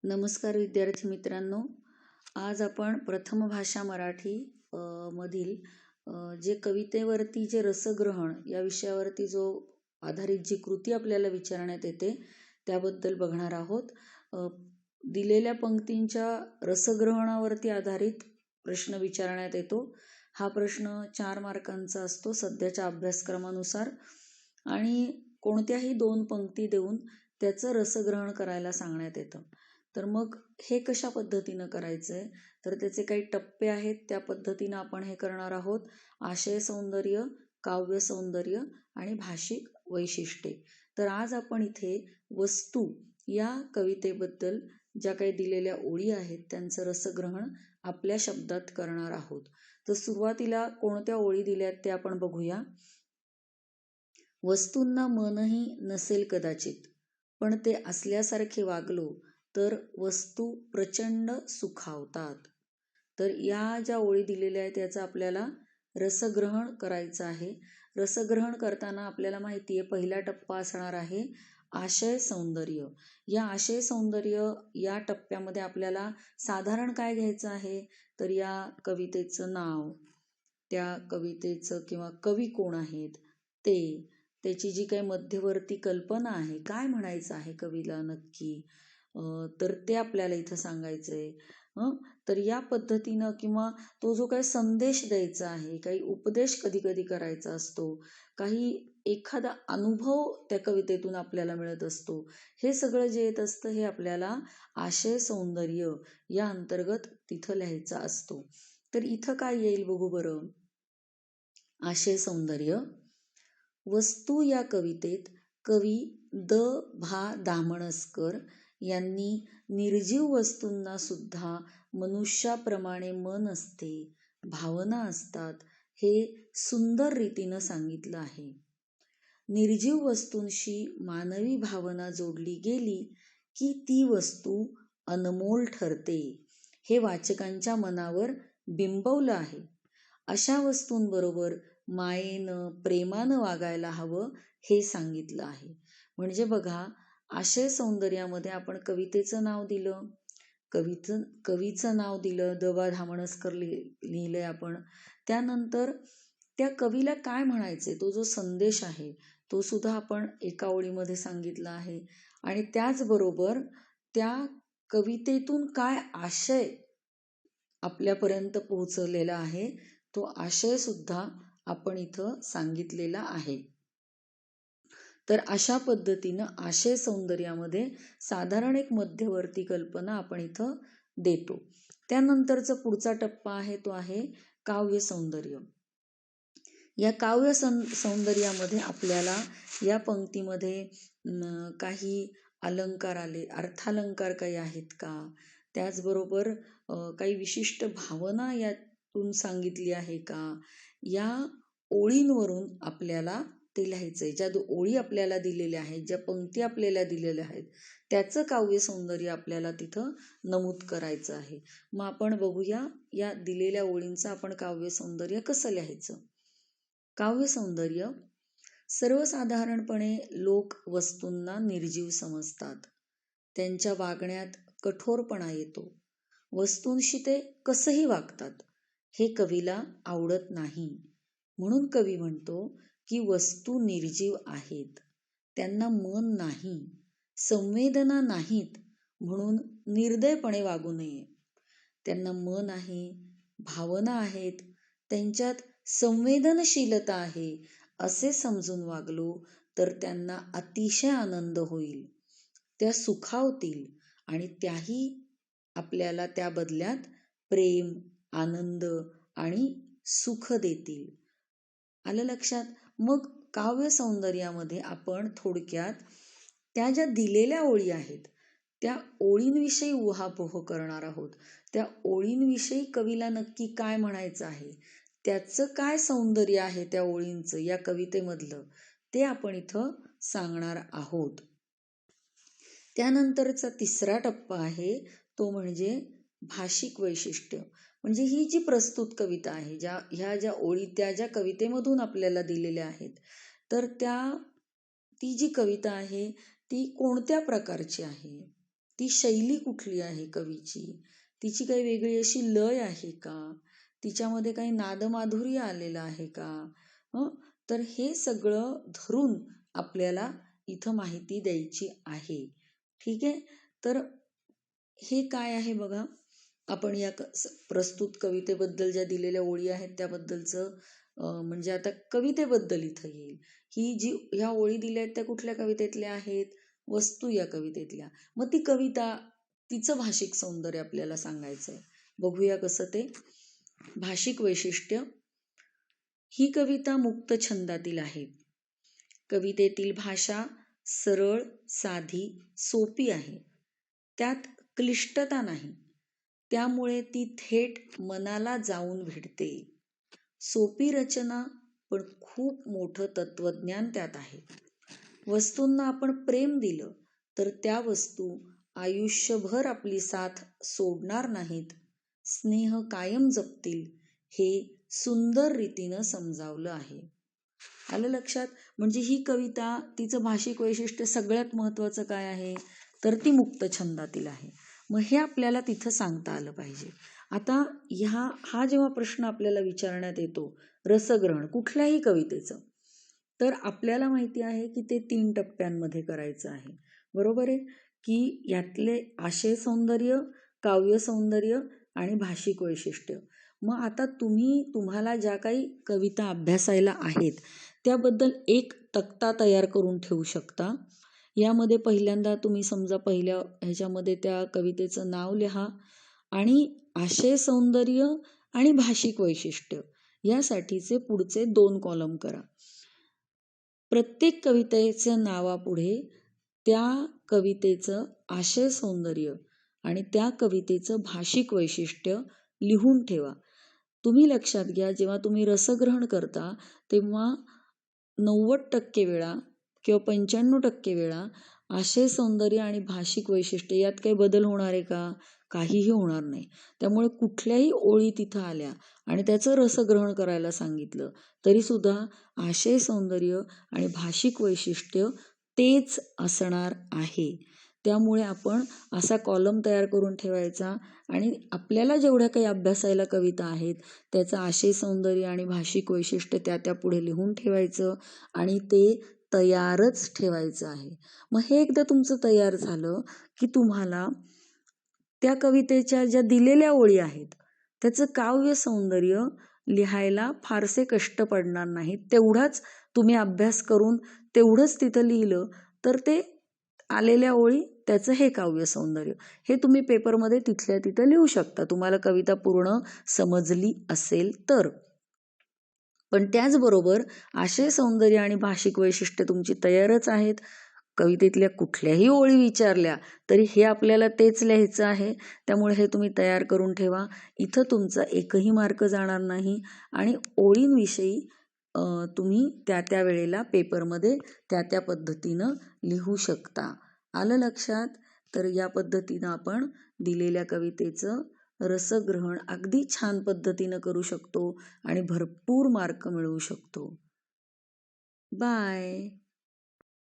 नमस्कार विद्यार्थी मित्रांनो, आज आपण प्रथम भाषा मराठी मधील जे कवितेवरती जे रसग्रहण या विषयावरती जो आधारित जी कृती आपल्याला विचारण्यात येते त्याबद्दल बघणार आहोत. दिलेल्या पंक्तींच्या रसग्रहणावरती आधारित प्रश्न विचारण्यात येतो. हा प्रश्न 4 मार्कांचा असतो सध्याच्या अभ्यासक्रमानुसार आणि कोणत्याही 2 पंक्ती देऊन त्याचं रसग्रहण करायला सांगण्यात येतं. तर मग हे कशा पद्धतीनं करायचं आहे, तर त्याचे काही टप्पे आहेत. त्या पद्धतीनं आपण हे करणार आहोत. आशय सौंदर्य, काव्य सौंदर्य आणि भाषिक वैशिष्ट्ये. तर आज आपण इथे वस्तू या कवितेबद्दल ज्या काही दिलेल्या ओळी आहेत त्यांचं रसग्रहण आपल्या शब्दात करणार आहोत. तर सुरुवातीला कोणत्या ओळी दिल्यात ते आपण बघूया. वस्तूंना मनही नसेल कदाचित, पण ते असल्यासारखे वागलो तर वस्तू प्रचंड सुखावतात. तर या ज्या ओळी दिलेल्या आहेत याचं आपल्याला रसग्रहण करायचं आहे. रसग्रहण करताना आपल्याला माहिती आहे पहिला टप्पा असणार आहे आशय सौंदर्य. या आशय सौंदर्य या टप्प्यामध्ये आपल्याला साधारण काय घ्यायचं आहे, तर या कवितेचं नाव, त्या कवितेचं किंवा कवी कोण आहेत ते, त्याची जी काही मध्यवर्ती कल्पना आहे, काय म्हणायचं आहे कवीला नक्की, तर ते आपल्याला इथं सांगायचं आहे. तर या पद्धतीनं किंवा तो जो काही संदेश द्यायचा आहे, काही उपदेश कधी कधी करायचा असतो, काही एखादा अनुभव त्या कवितेतून आपल्याला मिळत असतो, हे सगळं जे येत असतं हे आपल्याला आशय सौंदर्य या अंतर्गत तिथं लिहायचा असतो. तर इथं काय येईल बघू बरं. आशय सौंदर्य. वस्तू या कवितेत कवी द.भा. दामणसकर यांनी निर्जीव वस्तूंना सुद्धा मनुष्याप्रमाणे मन असते, भावना असतात, हे सुंदर रीतीनं सांगितलं आहे. निर्जीव वस्तूंशी मानवी भावना जोडली गेली की ती वस्तू अनमोल ठरते, हे वाचकांच्या मनावर बिंबवलं आहे. अशा वस्तूंबरोबर मायेनं, प्रेमानं वागायला हवं हे सांगितलं आहे. म्हणजे बघा, आशय सौंदर्यामध्ये आपण कवितेचं नाव दिलं, कवीचं नाव दिलं, द.भा. दामणसकर लिहिलंय आपण. त्यानंतर त्या कवीला काय म्हणायचे, तो जो संदेश आहे तो सुद्धा आपण एका ओळीमध्ये सांगितला आहे. आणि त्याचबरोबर त्या कवितेतून काय आशय आपल्यापर्यंत पोहोचलेला आहे तो आशय सुद्धा आपण इथं सांगितलेला आहे. तर अशा पद्धतीनं आशय सौंदर्यामध्ये साधारण एक मध्यवर्ती कल्पना आपण इथं देतो. त्यानंतरचा पुढचा टप्पा आहे तो आहे काव्य सौंदर्य. या काव्य सौंदर्यामध्ये आपल्याला या पंक्तीमध्ये काही अलंकार आले, अर्थालंकार काही आहेत का, त्याचबरोबर काही विशिष्ट भावना यातून सांगितली आहे का, या ओळींवरून आपल्याला ते लिहायचंय. ज्या ओळी आपल्याला दिलेल्या आहेत, ज्या पंक्ती आपल्याला दिलेल्या आहेत त्याचं काव्य सौंदर्य आपल्याला तिथं नमूद करायचं आहे. मग आपण बघूया या दिलेल्या ओळींचं आपण काव्य सौंदर्य कसं लिहायचं. काव्य सौंदर्य. सर्वसाधारणपणे लोक वस्तूंना निर्जीव समजतात, त्यांच्या वागण्यात कठोरपणा येतो, वस्तूंशी ते कसंही वागतात, हे कवीला आवडत नाही. म्हणून कवी म्हणतो की वस्तू निर्जीव आहेत, त्यांना मन नाही, संवेदना नाहीत, म्हणून निर्दयपणे वागू नये. त्यांना मन आहे, भावना आहेत, त्यांच्यात संवेदनशीलता आहे असे समजून वागलो तर त्यांना अतिशय आनंद होईल, त्या सुखावतील आणि त्याही आपल्याला त्या बदल्यात प्रेम, आनंद आणि सुख देतील. आलं लक्षात. मग काव्य सौंदर्यामध्ये आपण थोडक्यात त्या ज्या दिलेल्या ओळी आहेत त्या ओळींविषयी उहापोह करणार आहोत. त्या ओळींविषयी कवीला नक्की काय म्हणायचं आहे, त्याचं काय सौंदर्य आहे त्या ओळींचं या कवितेमधलं, ते आपण इथं सांगणार आहोत. त्यानंतरचा तिसरा टप्पा आहे तो म्हणजे भाषिक वैशिष्ट्य. म्हणजे ही जी प्रस्तुत कविता आहे, ह्या ज्या ओळी त्या ज्या कवितेमधून आपल्याला दिलेल्या आहेत, तर ती जी कविता आहे ती कोणत्या प्रकारची आहे, ती शैली कुठली आहे कवीची, तिची काही वेगळी अशी लय आहे का, तिच्यामध्ये काही नादमाधुर्य आलेलं आहे का, तर हे सगळं धरून आपल्याला इथं माहिती द्यायची आहे. ठीक आहे. तर हे काय आहे बघा, आपण या प्रस्तुत कवितेबद्दल ज्या दिलेल्या ओळी आहेत त्याबद्दलचं म्हणजे आता कवितेबद्दल इथं येईल. ही जी ह्या ओळी दिल्या आहेत त्या कुठल्या कवितेतल्या आहेत, वस्तू या कवितेतल्या. मग ती कविता, तिचं भाषिक सौंदर्य आपल्याला सांगायचं आहे. बघूया कसं ते. भाषिक वैशिष्ट्य. ही कविता मुक्त छंदातील आहे. कवितेतील भाषा सरळ, साधी, सोपी आहे. त्यात क्लिष्टता नाही, त्यामुळे ती थेट मनाला जाऊन भिडते. सोपी रचना, पण खूप मोठं तत्वज्ञान त्यात आहे. वस्तूंना आपण प्रेम दिलं तर त्या वस्तू आयुष्यभर आपली साथ सोडणार नाहीत, स्नेह कायम जपतील, हे सुंदर रीतीनं समजावलं आहे. आलं लक्षात? म्हणजे ही कविता, तिचं भाषिक वैशिष्ट्य सगळ्यात महत्त्वाचं काय आहे, तर ती मुक्त छंदातील आहे. मग हे आपल्याला तिथं सांगता आलं पाहिजे. आता हा जेव्हा प्रश्न आपल्याला विचारण्यात येतो, रसग्रहण कुठल्याही कवितेचं, तर आपल्याला माहिती आहे की ते 3 टप्प्यांमध्ये करायचं आहे. बरोबर आहे? की यातले आशय सौंदर्य, काव्य सौंदर्य आणि भाषिक वैशिष्ट्य. मग आता तुम्हाला ज्या काही कविता अभ्यासायला आहेत त्याबद्दल एक तक्ता तयार करून ठेवू शकता. यामध्ये पहिल्यांदा तुम्ही समजा पहिल्या ह्याच्यामध्ये त्या कवितेचं नाव लिहा आणि आशय सौंदर्य आणि भाषिक वैशिष्ट्य यासाठीचे पुढचे 2 कॉलम करा. प्रत्येक कवितेच्या नावापुढे त्या कवितेचं आशय सौंदर्य आणि त्या कवितेचं भाषिक वैशिष्ट्य लिहून ठेवा. तुम्ही लक्षात घ्या, जेव्हा तुम्ही रसग्रहण करता तेव्हा 90% वेळा किंवा 95% वेळा आशय सौंदर्य आणि भाषिक वैशिष्ट्य यात काही बदल होणार आहे का? काहीही होणार नाही. त्यामुळे कुठल्याही ओळी तिथं आल्या आणि त्याचं रसग्रहण करायला सांगितलं तरी सुद्धा आशय सौंदर्य आणि भाषिक वैशिष्ट्य तेच असणार आहे. त्यामुळे आपण असा कॉलम तयार करून ठेवायचा आणि आपल्याला जेवढ्या काही अभ्यासायला कविता आहेत त्याचं आशय सौंदर्य आणि भाषिक वैशिष्ट्य त्या पुढे लिहून ठेवायचं आणि ते तयारच ठेवायचं आहे. मग हे एकदा तुमचं तयार झालं की तुम्हाला त्या कवितेच्या ज्या दिलेल्या ओळी आहेत त्याचं काव्य सौंदर्य लिहायला फारसे कष्ट पडणार नाहीत. तेवढाच तुम्ही अभ्यास करून तेवढंच तिथं लिहिलं तर ते आलेल्या ओळी, त्याचं हे काव्य सौंदर्य, हे तुम्ही पेपरमध्ये तिथल्या तिथं लिहू शकता, तुम्हाला कविता पूर्ण समजली असेल तर. पण त्याचबरोबर आशय सौंदर्य आणि भाषिक वैशिष्ट्य तुमची तयारच आहेत. कवितेतल्या कुठल्याही ओळी विचारल्या तरी हे आपल्याला तेच लिहायचं आहे. त्यामुळे हे तुम्ही तयार करून ठेवा. इथं तुमचा एकही मार्क जाणार नाही आणि ओळींविषयी तुम्ही त्या वेळेला पेपरमध्ये त्या पद्धतीनं लिहू शकता. आलं लक्षात? तर या पद्धतीनं आपण दिलेल्या कवितेचं रसग्रहण अगदी छान पद्धतीनं करू शकतो आणि भरपूर मार्क मिळवू शकतो. बाय.